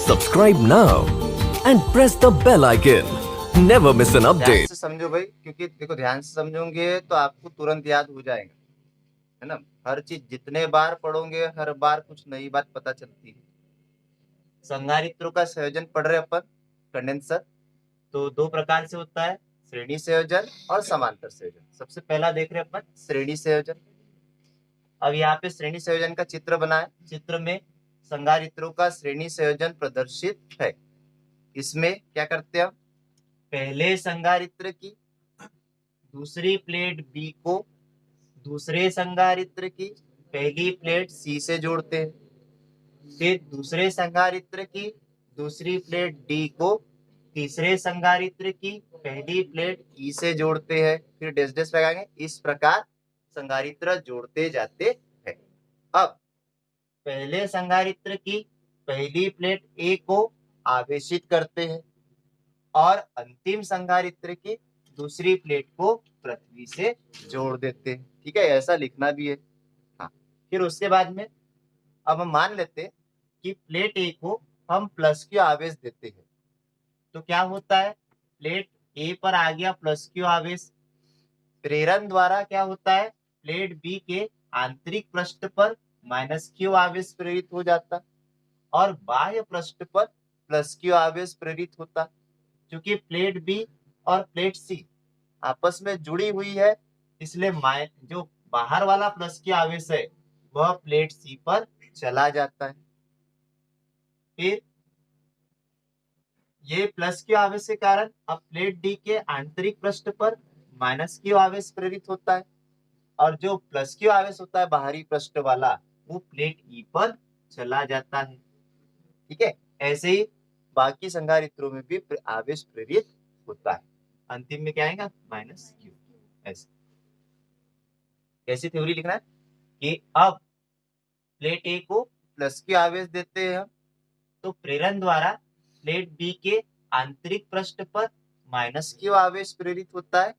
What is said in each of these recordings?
Subscribe now and press the bell icon. Never miss an ध्यान update. से समझो भाई, क्योंकि देखो ध्यान से समझोगे तो आपको तुरंत याद हो जाएगा, है ना। हर चीज जितने बार पढ़ोगे हर बार कुछ नई बात पता चलती है। संधारित्रों का संयोजन पढ़ रहे अपन, कंडेंसर। तो दो प्रकार से होता है, श्रेणी संयोजन और समांतर संयोजन। सबसे पहला देख रहे अपन श्रेणी संयोजन। अब यहाँ पे श्रेणी संयोजन का चित्र बना है। चित्र में संधारित्रों का श्रेणी संयोजन प्रदर्शित है। इसमें क्या करते हैं हम, पहले संधारित्र की दूसरी प्लेट बी को दूसरे संधारित्र की पहली प्लेट सी से जोड़ते हैं। फिर दूसरे संधारित्र की दूसरी प्लेट डी को तीसरे संधारित्र की पहली प्लेट ई से जोड़ते हैं। फिर डैश डैश लगाएंगे। इस प्रकार संधारित्र जोड़ते जाते हैं। अब पहले संधारित्र की पहली प्लेट ए को आवेशित करते हैं और अंतिम संधारित्र की दूसरी प्लेट को पृथ्वी से जोड़ देते हैं। ठीक है, ऐसा लिखना भी है। हाँ, फिर उसके बाद में अब हम मान लेते हैं कि प्लेट ए को हम प्लस क्यू आवेश देते हैं। तो क्या होता है, प्लेट ए पर आ गया प्लस क्यू आवेश। प्रेरण द्वारा क्या होता है, प्लेट बी के आंतरिक पृष्ठ पर माइनस क्यू आवेश प्रेरित हो जाता और बाह्य पृष्ठ पर प्लस क्यू आवेश प्रेरित होता। क्योंकि प्लेट बी और प्लेट सी आपस में जुड़ी हुई है, इसलिए जो बाहर वाला प्लस क्यू आवेश है वह प्लेट सी पर चला जाता है। फिर ये प्लस क्यू आवेश के कारण अब प्लेट डी के आंतरिक पृष्ठ पर माइनस क्यू आवेश प्रेरित होता है और जो प्लस क्यू आवेश होता है बाहरी पृष्ठ वाला वो प्लेट ई पर चला जाता है। ठीक है, ऐसे ही बाकी संधारित्रों में भी आवेश प्रेरित होता है। अंतिम में क्या आएगा, माइनस क्यू। ऐसे कैसी थ्योरी लिखना है कि अब प्लेट ए को प्लस क्यू आवेश देते हैं हम, तो प्रेरण द्वारा प्लेट बी के आंतरिक पृष्ठ पर माइनस क्यू आवेश प्रेरित होता है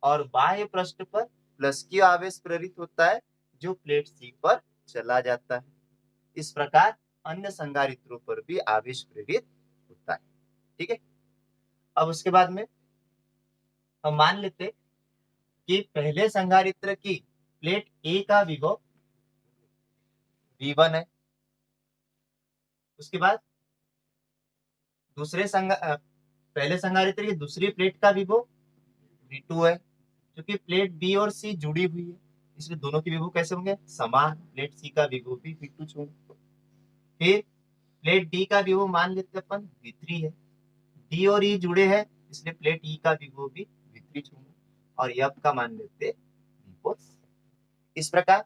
और बाह्य पृष्ठ पर प्लस क्यू आवेश प्रेरित होता है जो प्लेट सी पर चला जाता है। इस प्रकार अन्य संधारित्रों पर भी आवेश प्रेरित होता है। ठीक है, अब उसके बाद में हम मान लेते कि पहले संधारित्र की प्लेट ए का विभव V1 है। उसके बाद पहले संधारित्र की दूसरी प्लेट का विभव V2 है। क्योंकि प्लेट बी और सी जुड़ी हुई है इसलिए दोनों के विभव कैसे होंगे, समान। प्लेट सी का विभव भी V2 होगा। फिर प्लेट डी का विभव मान लेते अपन V3 है। डी और ई जुड़े हैं इसलिए प्लेट ई का विभव भी V3 होगा और एफ का मान लेते V4। इस प्रकार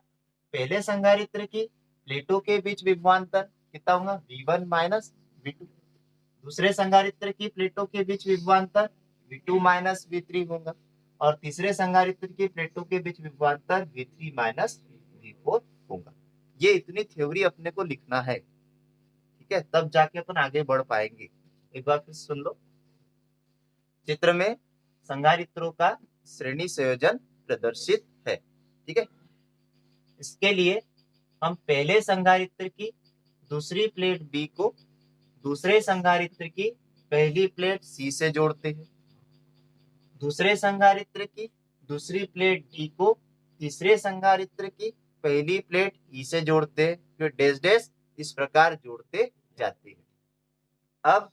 पहले संधारित्र की प्लेटों के बीच विभवांतर कितना होगा, V1 माइनस V2। दूसरे संधारित्र की प्लेटों के बीच विभवांतर V2 माइनस V3 होगा और तीसरे संधारित्र की प्लेटों के बीच विभवांतर V3 माइनस V4 होगा। ये इतनी थ्योरी अपने को लिखना है। ठीक है, तब जाके अपन आगे बढ़ पाएंगे। एक बार फिर सुन लो। चित्र में संधारित्रों का श्रेणी संयोजन प्रदर्शित है। ठीक है, इसके लिए हम पहले संधारित्र की दूसरी प्लेट बी को दूसरे संधारित्र की पहली प्लेट सी से जोड़ते हैं। दूसरे संधारित्र की दूसरी प्लेट डी को तीसरे संधारित्र की पहली प्लेट ई से जोड़ते हैं। फिर डैश डैश इस प्रकार जोड़ते जाते हैं। अब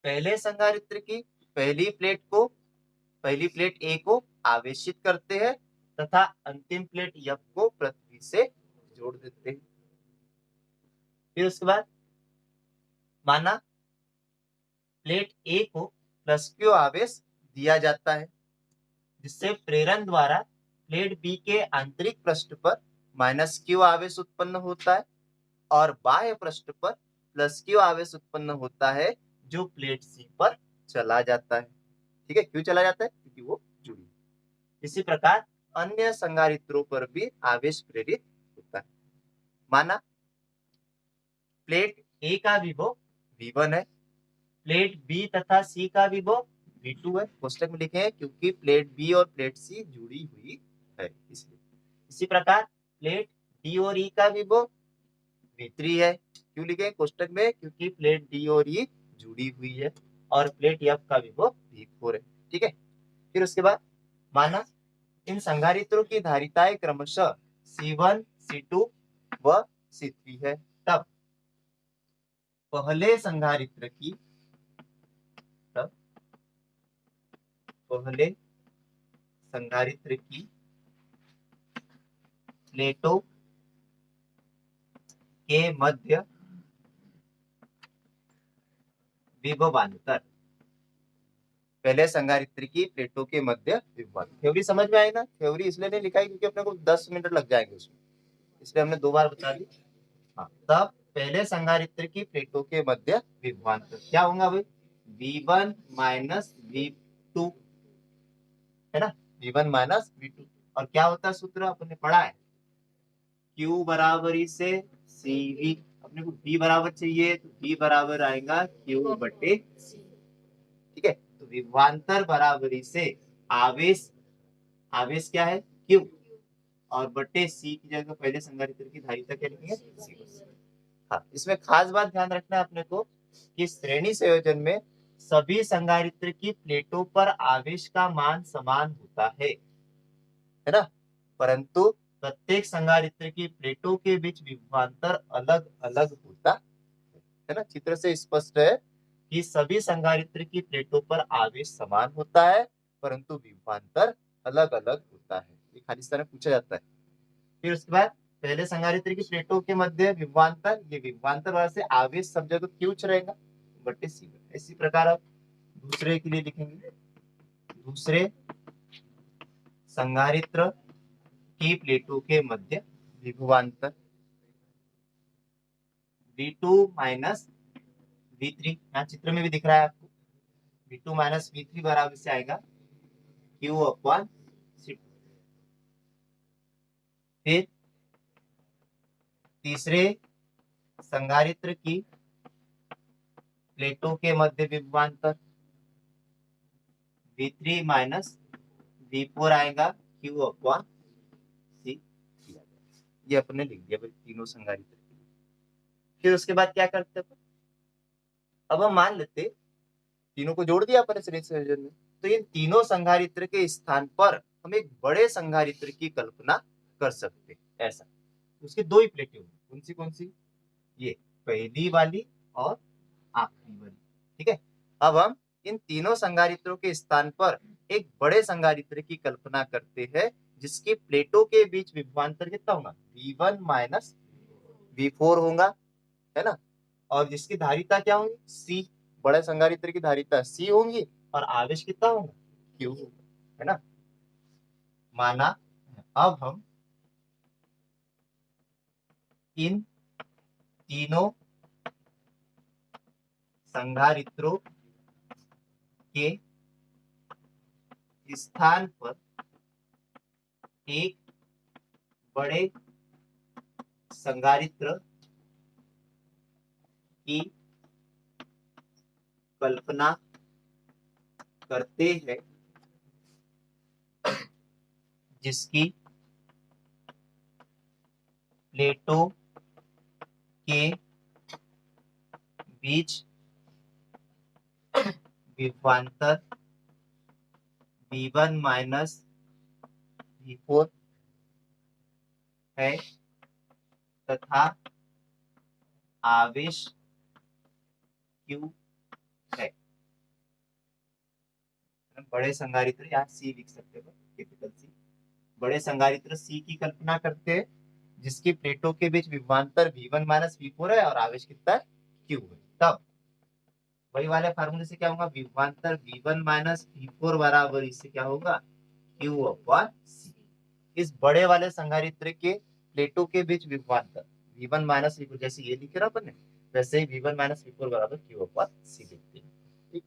पहले संधारित्र की पहली प्लेट ए को आवेशित करते हैं तथा अंतिम प्लेट एफ को पृथ्वी से जोड़ देते हैं। फिर उसके बाद माना प्लेट ए को प्लस क्यू आवेश दिया जाता है जिससे प्रेरण द्वारा प्लेट बी के आंतरिक पृष्ठ पर माइनस क्यू आवेश उत्पन्न होता है और बाह्य पृष्ठ पर प्लस क्यू आवेश उत्पन्न होता है जो प्लेट सी पर चला जाता है। ठीक है, क्यों चला जाता है, क्योंकि वो जुड़ी है। इसी प्रकार अन्य संधारित्रों पर भी आवेश प्रेरित होता है। माना प्लेट ए का विभव V1 है, प्लेट बी तथा सी का विभव V2 है। पुस्तक में लिखे हैं क्योंकि प्लेट बी और प्लेट सी जुड़ी हुई है इसलिए। इसी प्रकार प्लेट डी और ई का विभव V3 है क्यों लिखे कोष्टक में? क्योंकि प्लेट डी और ई जुड़ी हुई है और प्लेट एफ का विभव V4 है। ठीक है, फिर उसके बाद माना इन संधारित्रों की धारिताएं क्रमशः C1, C2 व C3 है। तब पहले संधारित्र की प्लेटों के मध्य विभवांतर, पहले संधारित्र की प्लेटों के मध्य विभवांतर। थ्योरी समझ में आई ना? थ्योरी इसलिए नहीं लिखा है क्योंकि अपने को 10 मिनट लग जाएंगे उसमें, इसलिए हमने 2 बार बता दी। हाँ, तब पहले संधारित्र की प्लेटों के मध्य विभवांतर क्या होगा भाई? V1 माइनस V2 है ना, V1 माइनस V2। और क्या होता है सूत्र अपने पढ़ा है, Q बराबरी से CV। अपने को V बराबर चाहिए तो V बराबर आएगा Q बटे C। ठीक है, तो विभवांतर बराबरी से आवेश, आवेश क्या है Q, और बटे C की जगह पहले संधारित्र की धारिता क्या लिखेंगे C। हाँ, इसमें खास बात ध्यान रखना है अपने को कि श्रेणी संयोजन में सभी संधारित्र की प्लेटों पर आवेश का मान समान होता है ना, परंतु प्रत्येक संधारित्र की प्लेटों के बीच विभवांतर अलग अलग होता है ना। चित्र से स्पष्ट है कि सभी संधारित्र की प्लेटों पर आवेश समान होता है परंतु विभवांतर अलग अलग होता है। ये खाली इस तरह पूछा जाता है। फिर उसके बाद पहले संधारित्र की प्लेटों के मध्य विभवांतर, ये विभवांतर वजह से आवेश सब जगह क्यों रहेगा बटे सी। इसी प्रकार आप दूसरे के लिए लिखेंगे, दूसरे संधारित्र की प्लेटों के मध्य विभवांतर V2 माइनस V3, यहाँ चित्र में भी दिख रहा है आपको, V2 माइनस V3 बराबर से आएगा Q अपॉन C2। फिर तीसरे संधारित्र की प्लेटों के मध्य विभवांतर V3 माइनस V4 आएगा Q अपॉन C। ये अपने लिख दिया भाई तीनों संधारित्र। फिर उसके बाद क्या करते हैं, अब हम मान लेते तीनों को जोड़ दिया अपन श्रेणी संयोजन में, तो इन तीनों संधारित्र के स्थान पर हम एक बड़े संधारित्र की कल्पना कर सकते हैं। ऐसा उसकी 2 ही प्लेटें होंगी, कौन सी? ये पहली वाली और आखिरी वाली। ठीक है, अब हम इन तीनों संधारित्रों के स्थान पर एक बड़े संधारित्र की कल्पना करते हैं जिसकी प्लेटों के बीच विभवांतर कितना होगा? V1 माइनस V4 होगा, है ना, और जिसकी धारिता क्या होगी? C। बड़े संधारित्र की धारिता C होंगी और आवेश कितना होगा? Q, है ना। माना अब हम इन तीनों संधारित्रों के स्थान पर एक बड़े संधारित्र की कल्पना करते हैं जिसकी प्लेटों के बीच विभवांतर V1 माइनस V4 है तथा आवेश Q है। बड़े संधारित्र यहाँ C लिख सकते हो, कैपिटल C। बड़े संधारित्र C की कल्पना करते हैं जिसकी प्लेटों के बीच विभवांतर V1 माइनस V4 है और आवेश कितना है? Q है। तब वही वाले फार्मूले से क्या होगा? विभवांतर V1 माइनस V4 बराबर इससे क्या होगा? Q upon C। इस बड़े वाले संधारित्र के प्लेटों के बीच विभवांतर V1 माइनस V4, जैसे ये लिखे ना अपन ने, वैसे ही V1 माइनस V4 बराबर Q अपॉन C लिखते हैं। ठीक,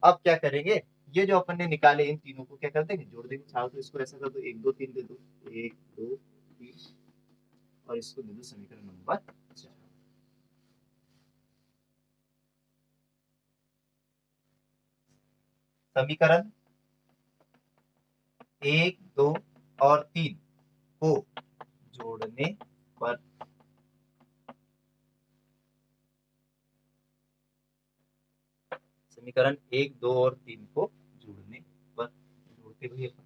अब क्या करेंगे, ये जो अपन ने निकाले इन तीनों को क्या कर देंगे? जोड़ देंगे। चाहो तो इसको ऐसा कर दो, 1 2 3 दे दो, 1 2 3, और इसको दे दो समीकरण नंबर 4। समीकरण 1 2 और 3 को जोड़ने पर समीकरण 1, 2 और 3 को जोड़ने पर जोड़ते हुए अपन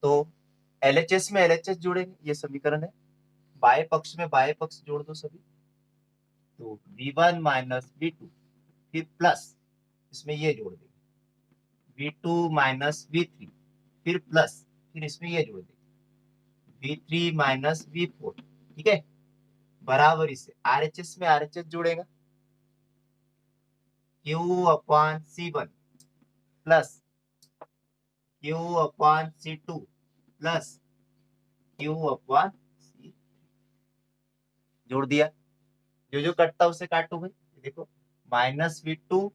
तो LHS में LHS जोड़ेंगे, ये समीकरण है। बाएं पक्ष में बाएं पक्ष जोड़ दो सभी, तो V1 माइनस V2 फिर प्लस इसमें ये जोड़ देंगे V2 माइनस V3 फिर प्लस फिर इसमें ये जोड़ देंगे V3 माइनस V4, ठीक है, बराबरी से RHS में RHS जोड़ेगा Q upon C1 plus Q upon C2 plus Q upon C, जोड़ दिया। जो जो कटता उसे काटो भाई, देखो -V2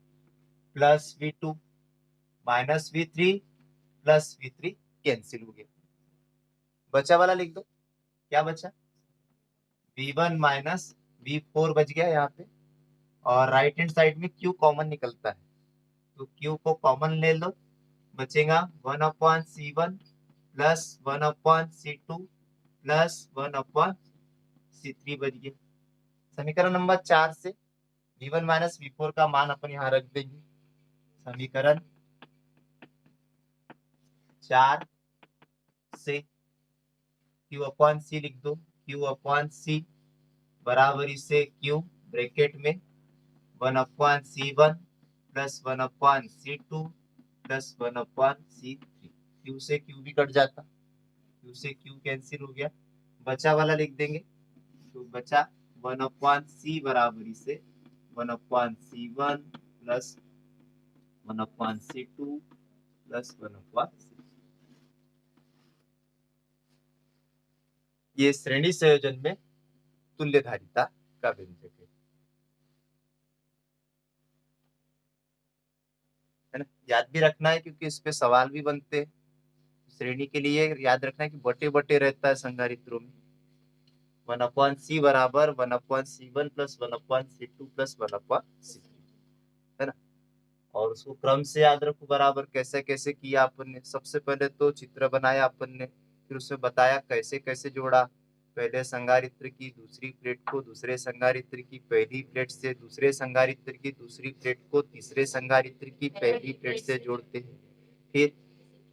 plus V2 -V3 plus V3 cancel हो गया, बचा वाला लिख दो। क्या बचा? V1 माइनस V4 बच गया यहाँ पे, और राइट हैंड साइड में Q कॉमन निकलता है, तो Q को कॉमन ले लो, बचेगा 1/C1 plus 1/C2 plus 1/C3 बच गया। समीकरण नंबर 4 से V1 माइनस V4 का मान अपन यहाँ रख देंगे। समीकरण 4 से Q अपॉन C लिख दो, Q अपॉन C बराबरी से Q ब्रैकेट में 1/C1 plus 1/C2 plus 1/C3। Q से Q भी कट जाता, Q से Q कैंसिल हो गया, बचा वाला लिख देंगे, तो बचा 1/C बराबरी से 1/C1 plus 1/C2 plus 1/C। ये श्रेणी संयोजन में तुल्यधारिता का व्यंजक है ना। याद भी रखना है क्योंकि इस पे सवाल भी बनते हैं। श्रेणी के लिए याद रखना है कि बटे बटे रहता है संधारित्रों में। 1/C बराबर 1/C1 plus 1/C2 plus 1/C3 है ना। और उसको क्रम से याद रखो बराबर, कैसे कैसे किया अपन ने। सबसे पहले तो चित्र बनाया अपन ने, फिर उसमें बताया कैसे कैसे जोड़ा। पहले संधारित्र की दूसरी प्लेट को दूसरे संधारित्र की पहली प्लेट से, दूसरे संधारित्र की दूसरी प्लेट को तीसरे संधारित्र की पहली प्लेट से जोड़ते हैं। फिर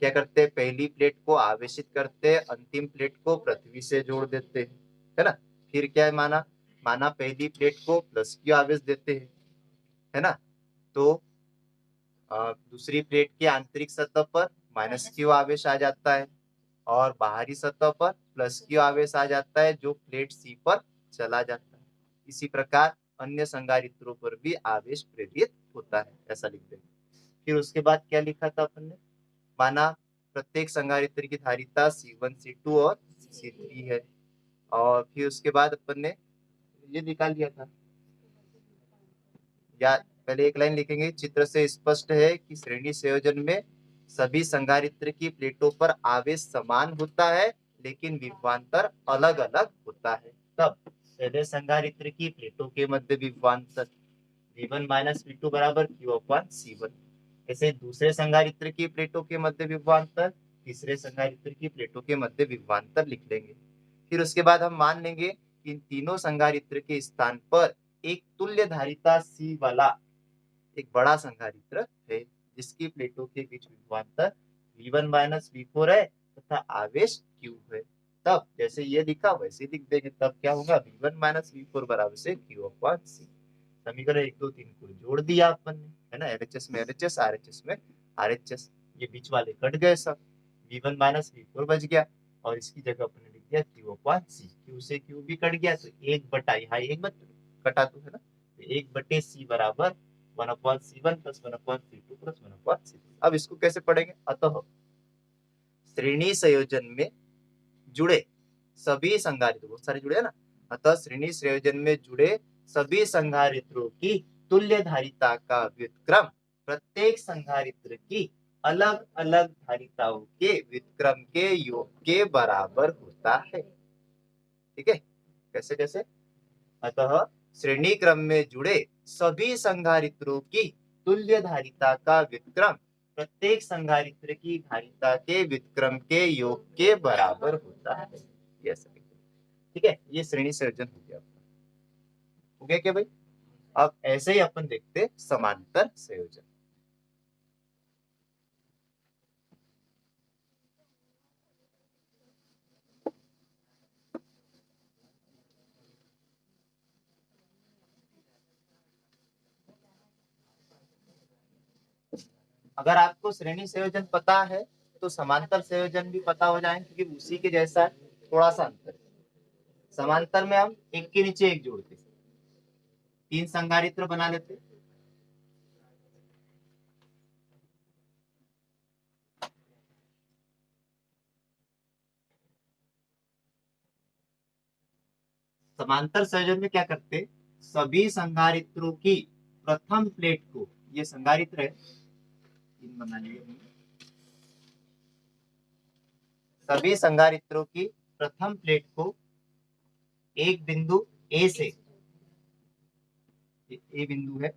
क्या करते हैं, पहली प्लेट को आवेशित करते हैं, अंतिम प्लेट को पृथ्वी से जोड़ देते हैं, है ना। फिर क्या है, माना पहली प्लेट को प्लस क्यू आवेश देते हैं, है ना। तो दूसरी प्लेट की आंतरिक सतह पर माइनस क्यू आवेश आ जाता है और बाहरी सतह पर प्लस क्यू आवेश आ जाता है, जो प्लेट सी पर चला जाता है। इसी प्रकार अन्य संधारित्रों पर भी आवेश प्रेरित होता है, ऐसा लिख देंगे। फिर उसके बाद क्या लिखा था अपन ने, माना प्रत्येक संधारित्र की धारिता C1 C2 और C3 है, और फिर उसके बाद अपन ने ये निकाल लिया था। या पहले एक लाइन लिखेंगे, चित्र से स्पष्ट है कि श्रेणी संयोजन में सभी संधारित्र की प्लेटों पर आवेश समान होता है लेकिन विभवांतर अलग अलग होता है। तब पहले संधारित्र की प्लेटों के मध्य विभवांतर V1 माइनस V2 बराबर Q अपॉन C1। ऐसे दूसरे संधारित्र की प्लेटों के मध्य विभवांतर तीसरे संधारित्र की प्लेटों के मध्य विभवांतर लिख लेंगे। फिर उसके बाद हम मान लेंगे कि इन तीनों संधारित्र के स्थान पर एक तुल्य धारिता C वाला एक बड़ा संधारित्र है, जिसकी प्लेटों के बीच विभवांतर V1 माइनस V4 है तथा आवेश Q है। तब जैसे ये लिखा वैसे लिख देंगे, तब क्या होगा, V1 माइनस V4 बराबर से Q अपॉन C। समीकरण 1, 2, 3 को जोड़ दिया अपन ने, है ना। LHS में LHS, RHS में RHS, ये बीच वाले कट गए सब, V1 माइनस V4 बच गया और इसकी जगह अपन ने लिख दिया Q अपॉन C। Q से Q भी कट गया तो 1/, यहाँ 1 कटा तो है ना, तो 1/C बराबर 1/C1 plus 1/C2 plus 1/C3। अब इसको कैसे पढ़ेंगे, अतः श्रेणी संयोजन में जुड़े सभी संधारित्र, बहुत सारे जुड़े है ना, अतः श्रेणी संयोजन में जुड़े सभी संधारित्रों की तुल्य धारिता का व्युत्क्रम प्रत्येक संधारित्र की अलग अलग धारिताओं के व्युत्क्रम के योग के बराबर होता है। ठीक है, कैसे कैसे, अतः श्रेणी क्रम में जुड़े सभी संधारित्रों की तुल्य धारिता का व्युत्क्रम प्रत्येक संधारित्र की धारिता के व्युत्क्रम के योग के बराबर होता है। ठीक है, ये श्रेणी संयोजन हो गया आपका। हो गया क्या भाई? अब ऐसे ही अपन देखते समांतर संयोजन। अगर आपको श्रेणी संयोजन पता है तो समांतर संयोजन भी पता हो जाएंगे, क्योंकि उसी के जैसा है, थोड़ा सा अंतर है। समांतर में हम एक के नीचे एक जोड़ते, तीन संधारित्र बना लेते। समांतर संयोजन में क्या करते, सभी संधारित्रों की प्रथम प्लेट को, ये संधारित्र है, तीन बना लिए, सभी संधारित्रों की प्रथम प्लेट को एक बिंदु ए से, ए बिंदु है,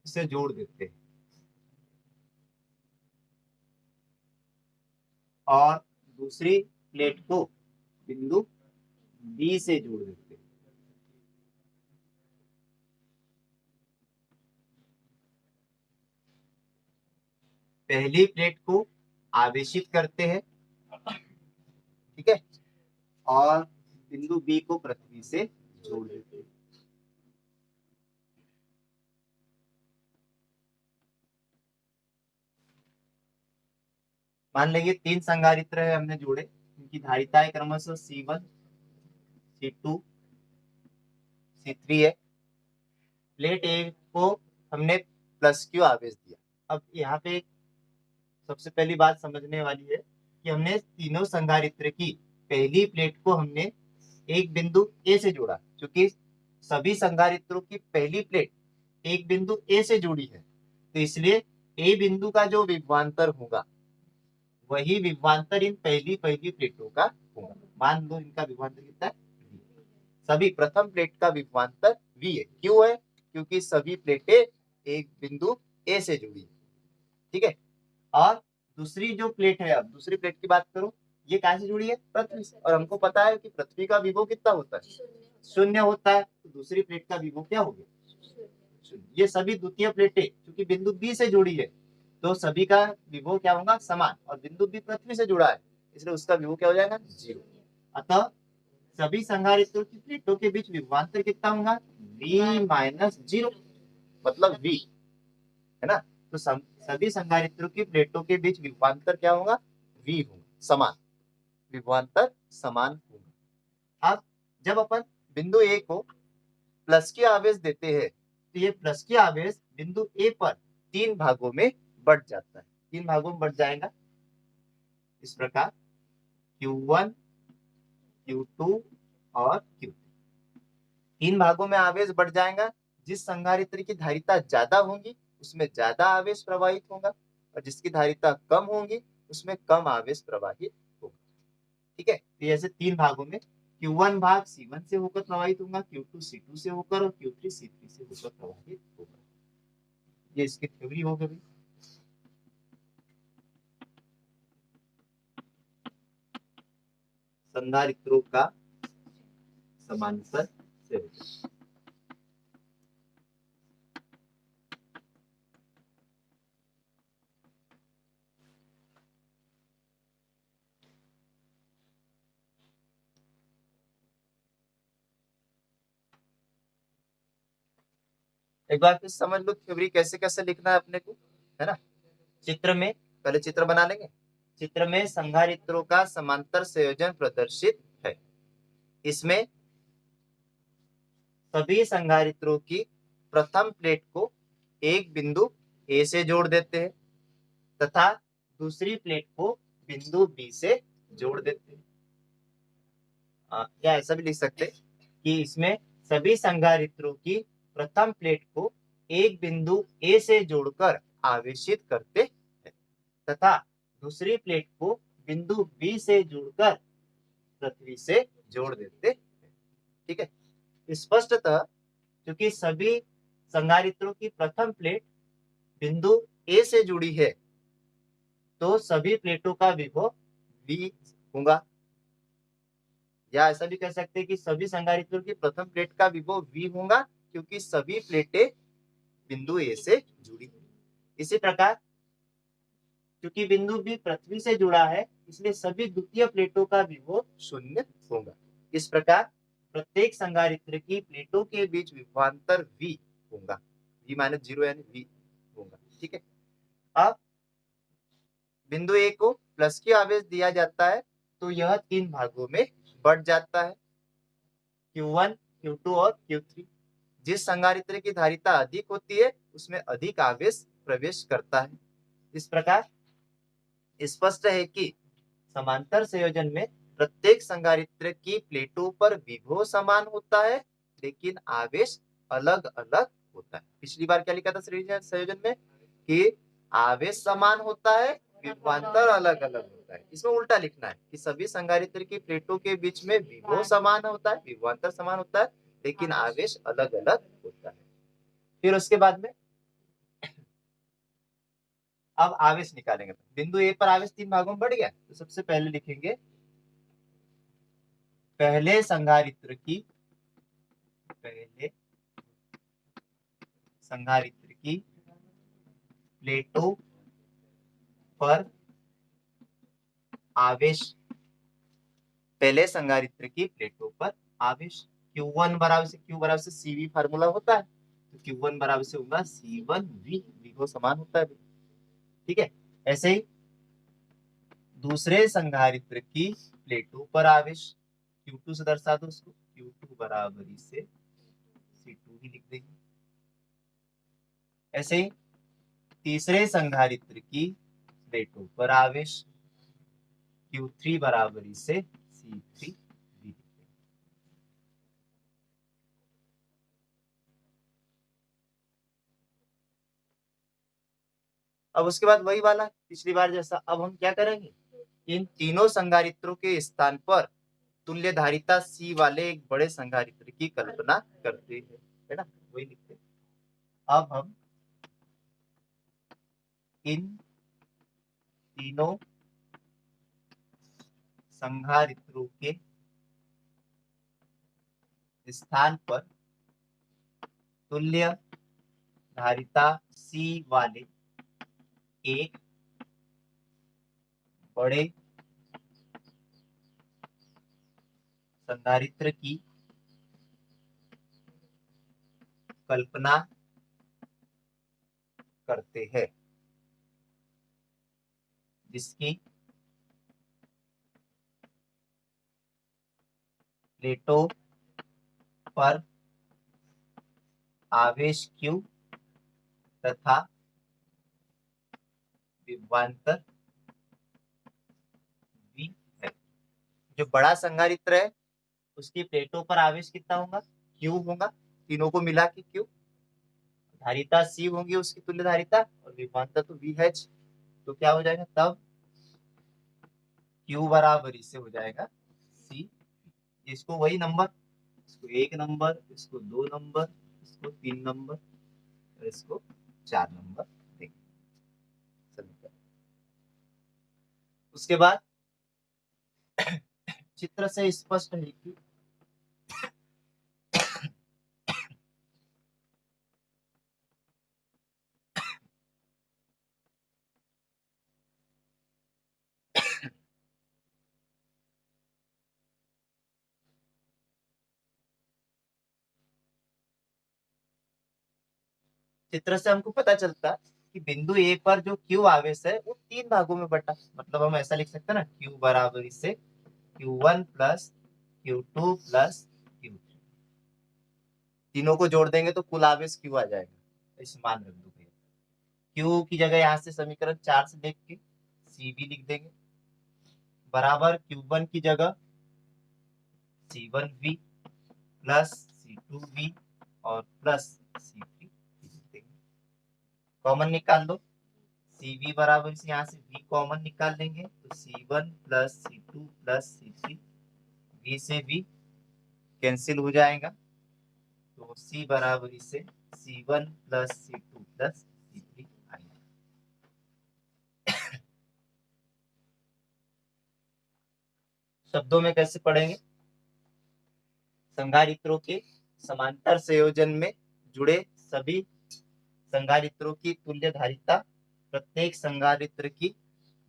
से जोड़ देते हैं और दूसरी प्लेट को बिंदु बी से जोड़ देते हैं। पहली प्लेट को आवेशित करते हैं, ठीक है, और बिंदु बी को पृथ्वी से जोड़ देते हैं। मान लीजिए तीन संधारित्र है, हमने जोड़े, उनकी धारिताएं क्रमशः C1, C2, C3 है। प्लेट ए को हमने प्लस क्यू आवेश दिया। अब यहाँ पे सबसे पहली बात समझने वाली है कि हमने तीनों संधारित्र की पहली प्लेट को हमने एक बिंदु ए से जोड़ा, क्योंकि सभी संधारित्रों की पहली प्लेट एक बिंदु ए से जुड़ी है, तो इसलिए ए बिंदु का जो विभवांतर होगा वही विभवांतर इन पहली पहली प्लेटों का होगा। मान लो इनका विभवांतर कितना है, सभी प्रथम प्लेट का विभवांतर v है। क्यों है? क्योंकि सभी प्लेटें एक बिंदु ए से जुड़ी है, ठीक है। और दूसरी जो प्लेट है, अब दूसरी प्लेट की बात करूं, ये कहां से जुड़ी है, पृथ्वी से, और हमको पता है कि पृथ्वी का विभव कितना होता है, शून्य होता है, तो दूसरी प्लेट का विभव क्या हो गया, शून्य। ये सभी द्वितीय प्लेटें क्योंकि बिंदु बी से जुड़ी है, तो सभी का विभव क्या होगा, समान, और बिंदु बी पृथ्वी से जुड़ा है, इसलिए उसका विभव क्या हो जाएगा, जीरो। अतः सभी संधारित्रों की प्लेटों के बीच विभवांतर कितना होगा, v माइनस जीरो, मतलब v, है ना। तो सभी संधारित्रों की प्लेटों के बीच विभवांतर क्या होगा, v होगा, समान, विभवांतर समान होगा। अब जब अपन बिंदु ए को प्लस के आवेश देते हैं, तो ये प्लस के आवेश बिंदु ए पर तीन भागों में बढ़ जाता है, तीन भागों में बढ़ जाएगा इस प्रकार, Q1, Q2 और Q3। तीन भागों में आवेश बढ़ जाएगा। जिस संधारित्र की धारिता ज्यादा होगी उसमें ज्यादा आवेश प्रवाहित होगा, और जिसकी धारिता कम होगी उसमें कम आवेश प्रवाहित होगा, ठीक है। तो ऐसे तीन भागों में Q1 भाग C1 से होकर प्रवाहित होगा, Q2 C2 से होकर, और Q3 C3 से होकर प्रवाहित होगा। ये इसकी थ्योरी हो गई। संधारित्रों का समांतर संयोजन। एक बार फिर समझ लो थ्योरी कैसे कैसे लिखना है अपने को, है ना। चित्र में पहले चित्र बना लेंगे। चित्र में संधारित्रों का समांतर संयोजन प्रदर्शित है। इसमें सभी संधारित्रों की प्रथम प्लेट को एक बिंदु ए से जोड़ देते हैं तथा दूसरी प्लेट को बिंदु बी से जोड़ देते हैं। या ऐसा भी लिख सकते कि इसमें सभी संधारित्रों की प्रथम प्लेट को एक बिंदु ए से जोड़कर आवेशित करते हैं तथा दूसरी प्लेट को बिंदु बी से जोड़कर पृथ्वी से जोड़ देते हैं, ठीक है। स्पष्टतः क्योंकि सभी संधारित्रों की प्रथम प्लेट बिंदु ए से जुड़ी है, तो सभी प्लेटों का विभव v होगा, या ऐसा भी कह सकते हैं कि सभी संधारित्रों की प्रथम प्लेट का विभव V होगा, क्योंकि सभी प्लेटें बिंदु A से जुड़ी हुई। इसी प्रकार क्योंकि बिंदु B पृथ्वी से जुड़ा है, इसलिए सभी द्वितीय प्लेटों का विभव 0 होगा। इस प्रकार प्रत्येक संधारित्र की प्लेटों के बीच विभवांतर V होगा, V-0 यानी V होगा। ठीक है। अब बिंदु A को प्लस की आवेश दिया जाता है तो यह 3 भागों में बढ़ जाता है, Q1, Q2 और Q3। जिस संधारित्र की धारिता अधिक होती है उसमें अधिक आवेश प्रवेश करता है। इस प्रकार स्पष्ट है कि समांतर संयोजन में प्रत्येक संधारित्र की प्लेटों पर विभव समान होता है, लेकिन आवेश अलग अलग होता है। पिछली बार क्या लिखा था संयोजन में कि आवेश समान होता है, विभवांतर अलग अलग होता है। इसमें उल्टा लिखना है कि सभी संधारित्र की प्लेटों के बीच में विभव समान होता है, विभवांतर समान होता है, लेकिन आवेश अलग अलग होता है। फिर उसके बाद में अब आवेश निकालेंगे। बिंदु ए पर आवेश 3 भागों में बढ़ गया, तो सबसे पहले लिखेंगे पहले संधारित्र की प्लेटों पर आवेश, पहले संधारित्र की प्लेटों पर आवेश Q1 बराबर से Q बराबर से CV फार्मूला होता है, तो Q1 बराबर से होगा C1V, विभव समान होता है। ठीक है। ऐसे ही दूसरे संधारित्र की प्लेटों पर आवेश Q2 से दर्शा दो उसको, Q2 बराबरी से C2 भी लिख देंगे। ऐसे ही तीसरे संधारित्र की प्लेटों पर आवेश Q3 बराबरी से C3 भी लिख देंगे। अब उसके बाद वही वाला पिछली बार जैसा, अब हम क्या करेंगे, इन तीनों संधारित्रों के स्थान पर तुल्य धारिता C वाले एक बड़े संधारित्र की कल्पना करते हैं, है ना, वही लिखते हैं। अब हम इन तीनों संधारित्रों के स्थान पर तुल्य धारिता C वाले एक बड़े संधारित्र की कल्पना करते हैं, जिसकी प्लेटों पर आवेश Q तथा विभवांतर V है। जो बड़ा संधारित्र है उसकी प्लेटों पर आवेश कितना होगा, Q होगा, तीनों को मिला के Q, धारिता C होगी उसकी तुल्य धारिता, और विभवांतर तो VH। तो क्या हो जाएगा तब Q बराबरी से हो जाएगा C। इसको वही नंबर, इसको 1 नंबर, इसको 2 नंबर, इसको 3 नंबर और इसको 4 नंबर देंगे। उसके बाद चित्र से स्पष्ट है कि चित्र से हमको पता चलता कि बिंदु ए पर जो Q आवेश है वो 3 भागों में बटा, मतलब हम ऐसा लिख सकते हैं ना, Q बराबरी से Q1 plus Q2 plus Q3, तीनों को जोड़ देंगे तो कुल आवेश Q आ जाएगा। इस मान रख दो Q की जगह यहाँ से समीकरण 4 से देख के CV लिख देंगे, बराबर Q1 की जगह C1V प्लस C2V और प्लस C3 लिख देंगे। कॉमन निकाल लो, CV बराबर से यहाँ से V कॉमन निकाल लेंगे तो C1 plus C2 plus C3, V से V कैंसिल हो जाएगा, तो C बराबरी से C1 plus C2 plus C3 आएगा। शब्दों में कैसे पढ़ेंगे, संधारित्रों के समांतर संयोजन में जुड़े सभी संधारित्रों की तुल्य धारिता प्रत्येक संधारित्र की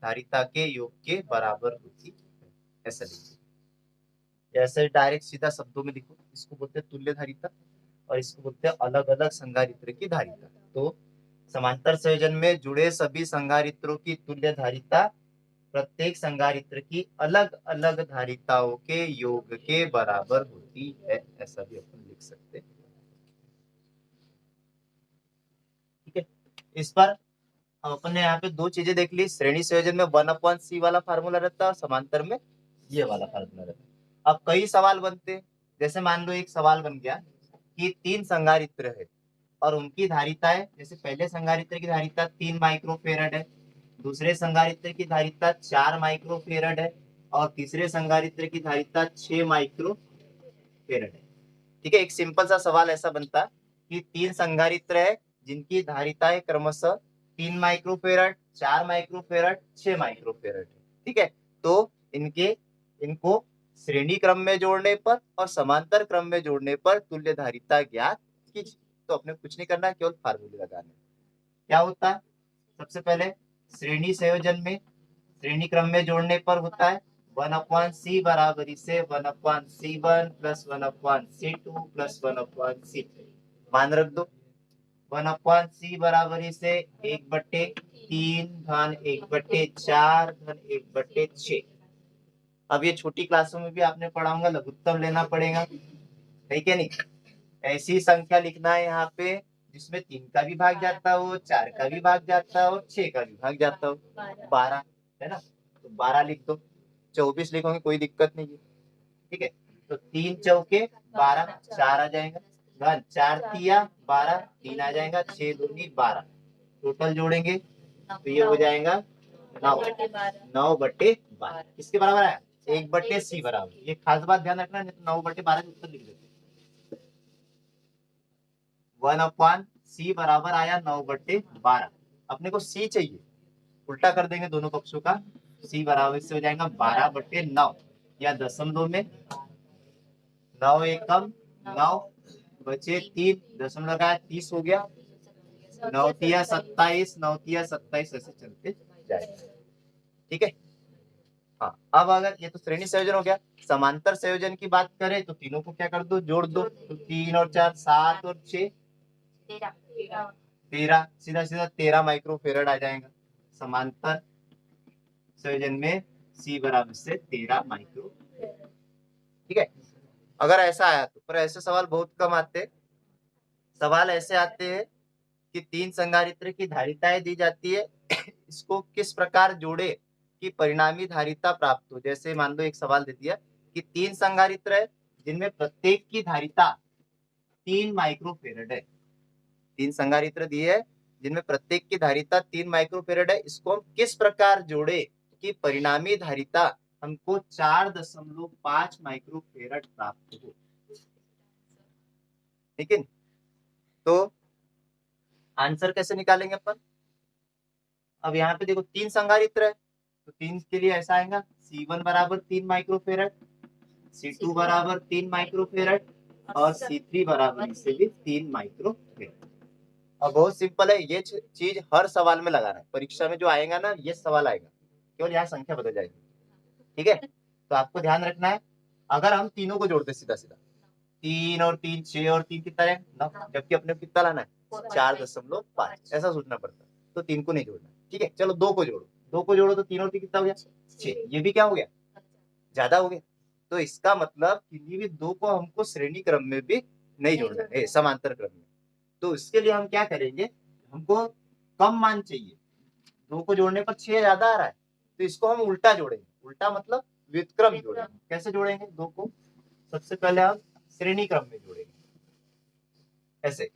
धारिता के योग के बराबर होती है। ऐसा लिखिए, ऐसे डायरेक्ट सीधा शब्दों में लिखो। इसको बोलते हैं तुल्य धारिता और इसको बोलते हैं अलग अलग संधारित्र की धारिता। तो समांतर संयोजन में जुड़े सभी संधारित्रों की तुल्य धारिता प्रत्येक संधारित्र की अलग अलग धारिताओं के योग के बराबर होती है। ऐसा भी अपन लिख सकते हैं। ठीक है, इस पर अब अपन ने यहाँ पे दो चीजें देख ली। श्रेणी संयोजन में 1/c वाला फार्मूला रहता है और समांतर में ये वाला फार्मूला रहता है। अब कई सवाल बनते हैं, जैसे मान लो एक सवाल बन गया कि 3 संधारित्र है और उनकी धारिता है, जैसे पहले संधारित्र की धारिता 3 माइक्रोफेरड है, दूसरे संधारित्र की धारिता 4 माइक्रोफेरड है और तीसरे संधारित्र की धारिता 6 माइक्रोफेरड है। ठीक है, एक सिंपल सा सवाल ऐसा बनता कि 3 संधारित्र है जिनकी धारिताएं क्रमशः 3 माइक्रोफेरड, 4 माइक्रोफेरड, 6 माइक्रोफेरड है। ठीक है, तो इनको श्रेणी क्रम में जोड़ने पर और समांतर क्रम में जोड़ने पर तुल्य धारिता ज्ञात कीजिए। तो अपने कुछ नहीं करना है, केवल फार्मूले लगाने। क्या होता है, सबसे पहले श्रेणी संयोजन में श्रेणी क्रम में जोड़ने पर होता है 1/c बराबरी से 1/c1 plus 1/c2 plus 1/c3 मान रख दो। 1/c बराबरी से 1/3 धन 1/4 धन 1/6। अब ये छोटी क्लासों में भी आपने पढ़ा होगा, लघुत्तम लेना पड़ेगा, है क्या नहीं। ऐसी संख्या लिखना है यहाँ पे जिसमें 3 का भी भाग जाता हो, 4 का भी भाग जाता हो, 6 का भी भाग जाता हो। 12 है ना, तो 12 लिख दो। 24 लिखोगे कोई दिक्कत नहीं है। ठीक है, तो 3 चौके 12, 4 आ जाएगा, धन 4 तिया 12, 3 आ जाएगा, 6 दूनी 12, टोटल जोड़ेंगे तो ये हो जाएगा 9/12। किसके बराबर है, 1/c बराबर। ये खास बात ध्यान रखना, नहीं तो 9/12 उत्तर लिख देते। 1/c बराबर आया 9/12। अपने को c चाहिए, उल्टा कर देंगे दोनों पक्षों का। c बराबर से हो जाएगा 12/9 या दशमलव में 9 एकम 9 बचे 3 दशमलव लगाया 30 हो गया। 9 तिया 27, 9 तिया 27 ऐसे चलते जाएगा। ठीक है, हाँ। अब अगर ये तो श्रेणी संयोजन हो गया, समांतर संयोजन की बात करें तो तीनों को क्या कर दो, जोड़ दो। तो 3 और 4 7 और 6 13, सीधा सीधा 13 माइक्रोफेरड आ जाएगा। समांतर संयोजन में c बराबर से 13 माइक्रोफेरड। ठीक है, अगर ऐसा आया तो, पर ऐसे सवाल बहुत कम आते। सवाल ऐसे आते हैं कि 3 संधारित्र की धारिताएं दी जाती है, इसको किस प्रकार जोड़े कि परिणामी धारिता प्राप्त हो। जैसे मान लो एक सवाल दे दिया कि 3 संधारित्र है जिनमें प्रत्येक की धारिता 3 माइक्रोफेरड है। 3 संधारित्र दिए है जिनमें प्रत्येक की धारिता 3 माइक्रोफेरड है, इसको हम किस प्रकार जोड़े कि परिणामी धारिता हमको 4.5 माइक्रोफेरड प्राप्त हो। ठीक है, तो आंसर कैसे निकालेंगे अपन। अब यहाँ पे देखो 3 संधारित्र है तो 3 के लिए ऐसा आएगा, C1 बराबर 3 माइक्रोफेरड, C2 बराबर 3 माइक्रोफेरड और C3 बराबर इससे भी 3 माइक्रोफेरड। और बहुत सिंपल है, ये चीज हर सवाल में लगाना है। परीक्षा में जो आएगा ना ये सवाल आएगा, केवल यहाँ संख्या बदल जाएगी। ठीक है, तो आपको ध्यान रखना है। अगर हम तीनों को जोड़ते सीधा सीधा 3 और 3 6 और 3 कितना है 9, जबकि अपने कितना लाना है 4.5, ऐसा सोचना पड़ता है। तो 3 को नहीं जोड़ना। ठीक है, चलो 2 को जोड़ो, 2 को जोड़ो तो 3 और 3 कितना हो गया 6, ये भी क्या हो गया ज्यादा हो गया। तो इसका मतलब किसी भी 2 को हमको श्रेणी क्रम में भी नहीं जोड़ना है, समांतर क्रम में। तो इसके लिए हम क्या करेंगे, हमको कम मान चाहिए। 2 को जोड़ने पर 6 ज्यादा आ रहा है तो इसको हम उल्टा जोड़ेंगे। उल्टा मतलब व्युत्क्रम जोड़ेंगे। कैसे जोड़ेंगे, 2 को सबसे पहले हम श्रेणी क्रम में जोड़ेंगे ऐसे।